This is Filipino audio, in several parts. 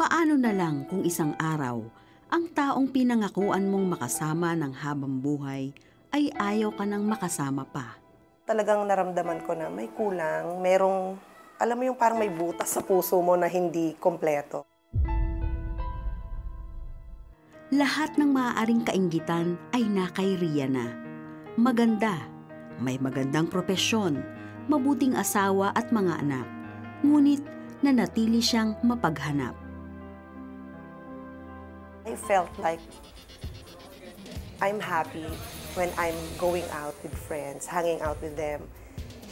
Paano na lang kung isang araw, ang taong pinangakuan mong makasama ng habang buhay ay ayaw ka nang makasama pa? Talagang naramdaman ko na may kulang, alam mo yung parang may butas sa puso mo na hindi kompleto. Lahat ng maaaring kainggitan ay nakay Rhea na. Maganda, may magandang propesyon, mabuting asawa at mga anak, ngunit nanatili siyang mapaghanap. I felt like I'm happy when I'm going out with friends, hanging out with them,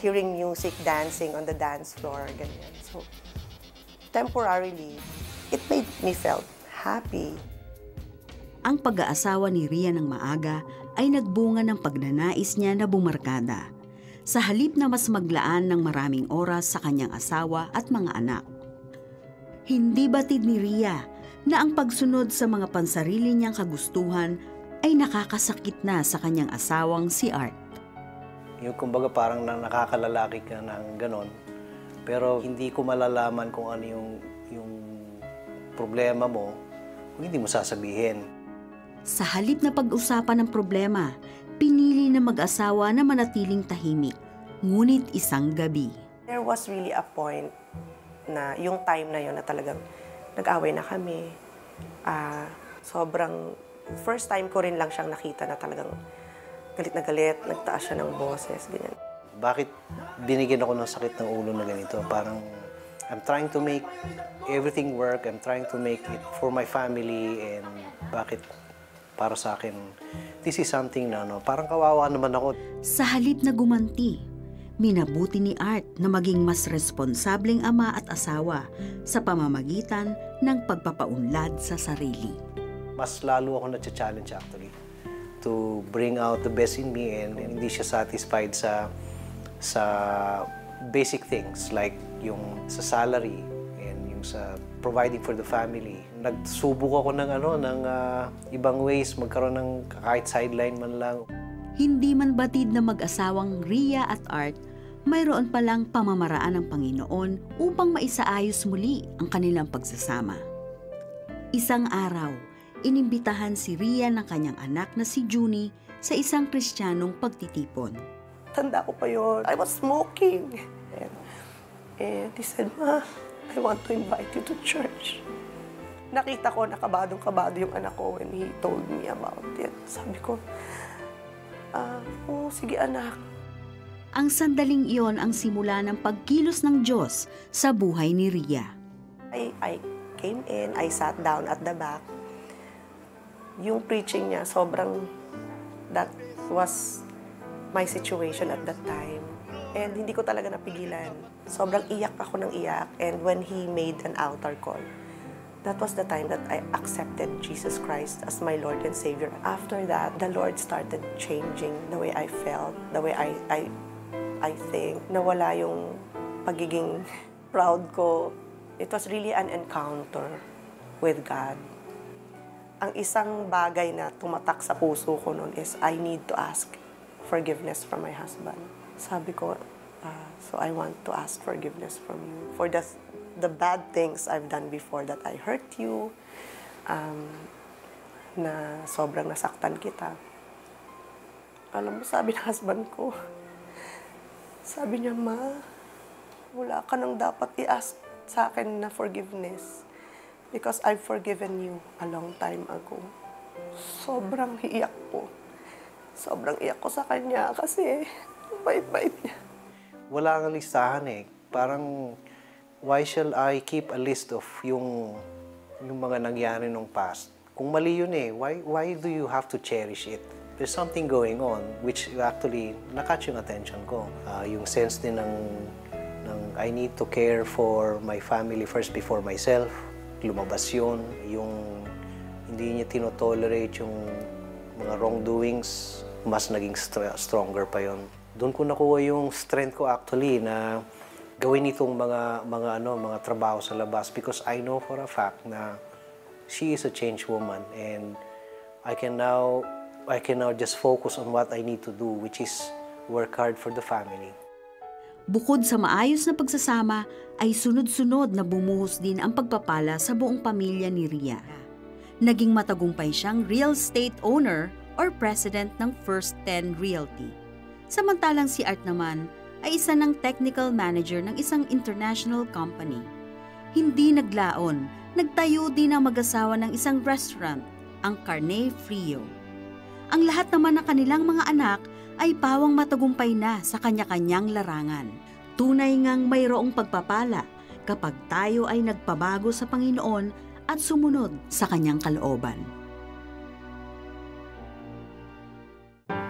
hearing music, dancing on the dance floor, ganyan. So, temporarily, it made me felt happy. Ang pag-aasawa ni Rhea ng maaga ay nagbunga ng pagnanais niya na bumarkada. Sa halip na mas maglaan ng maraming oras sa kanyang asawa at mga anak. Hindi batid ni Rhea na ang pagsunod sa mga pansarili niyang kagustuhan ay nakakasakit na sa kanyang asawang si Art. Yung kumbaga parang nakakalalaki ka ng ganon, pero hindi ko malalaman kung ano yung problema mo kung hindi mo sasabihin. Sa halip na pag-usapan ng problema, pinili na mag-asawa na manatiling tahimik, ngunit isang gabi. There was really a point na yung time na yun na talagang nag-away na kami. Sobrang first time ko rin lang siyang nakita na talagang galit na galit, nagtaas siya ng boses, ganyan. Bakit binigyan ako ng sakit ng ulo na ganito? Parang I'm trying to make everything work, I'm trying to make it for my family, and bakit para sa akin, this is something na parang kawawa naman ako. Sa halip na gumanti, minabuti ni Art na maging mas responsableng ama at asawa sa pamamagitan ng pagpapaunlad sa sarili. Mas lalo ako na-challenge actually to bring out the best in me, and hindi siya satisfied sa basic things like yung sa salary and yung sa providing for the family. Nagsubok ako ng ibang ways, magkaroon ng kahit sideline man lang. Hindi man batid na mag-asawang Rhea at Art, mayroon palang pamamaraan ng Panginoon upang maisaayos muli ang kanilang pagsasama. Isang araw, inimbitahan si Rhea ng kanyang anak na si Junie sa isang Kristiyanong pagtitipon. Tanda ko pa yun, I was smoking. And he said, "Ma, I want to invite you to church." Nakita ko, nakabadong-kabado yung anak ko when he told me about it. Sabi ko, "Oh, sige anak." Ang sandaling iyon ang simula ng pagkilos ng Diyos sa buhay ni Rhea. I came in, I sat down at the back. Yung preaching niya, that was my situation at that time. And hindi ko talaga napigilan. Sobrang iyak ako ng iyak. And when he made an altar call, that was the time that I accepted Jesus Christ as my Lord and Savior. After that, the Lord started changing the way I felt, the way I think. Nawala yung pagiging proud ko. It was really an encounter with God. Ang isang bagay na tumatak sa puso ko noon is I need to ask forgiveness from my husband. Sabi ko, so I want to ask forgiveness from you for the bad things I've done before, that I hurt you, na sobrang nasaktan kita. Alam mo, sabi ng husband ko, sabi niya, "Ma, wala ka nang dapat i-ask sa akin na forgiveness because I've forgiven you a long time ago." Sobrang iyak ko. Sobrang iyak ko sa kanya kasi bait-bait niya. Wala nga listahan eh. Parang, why shall I keep a list of yung mga nangyari nung past? Kung mali yun eh, why do you have to cherish it? There's something going on which actually na-catch yung attention ko. Yung sense din ng I need to care for my family first before myself. Lumabas yun. Yung hindi niya tinotolerate yung mga wrongdoings, mas naging stronger pa yon. Doon ko nakuha yung strength ko actually na gawin itong mga trabaho sa labas because I know for a fact na she is a changed woman and I can now just focus on what I need to do, which is work hard for the family. Bukod sa maayos na pagsasama, ay sunod-sunod na bumuhos din ang pagpapala sa buong pamilya ni Rhea. Naging matagumpay siyang real estate owner or president ng First 10 Realty. Samantalang si Art naman ay isa ng technical manager ng isang international company. Hindi naglaon, nagtayo din ang mag-asawa ng isang restaurant, ang Carne Frio. Ang lahat naman ng kanilang mga anak ay pawang matagumpay na sa kanya-kanyang larangan. Tunay ngang mayroong pagpapala kapag tayo ay nagpabago sa Panginoon at sumunod sa kanyang kalooban.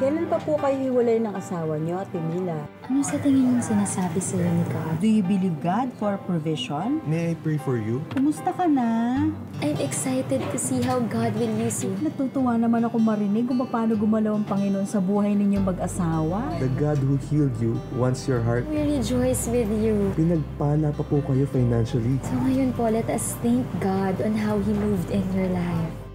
Kailan pa po kayo hiwalay ng asawa niyo, Ate Mila? Ano sa tingin mong sinasabi sa'yo ni God? Do you believe God for provision? May I pray for you? Kumusta ka na? I'm excited to see how God will use you. Natutuwa naman ako marinig kung paano gumalaw ang Panginoon sa buhay ninyong mag-asawa. The God who healed you wants your heart. We rejoice with you. Pinagpala pa po kayo financially. So ngayon po, let us thank God on how He moved in your life.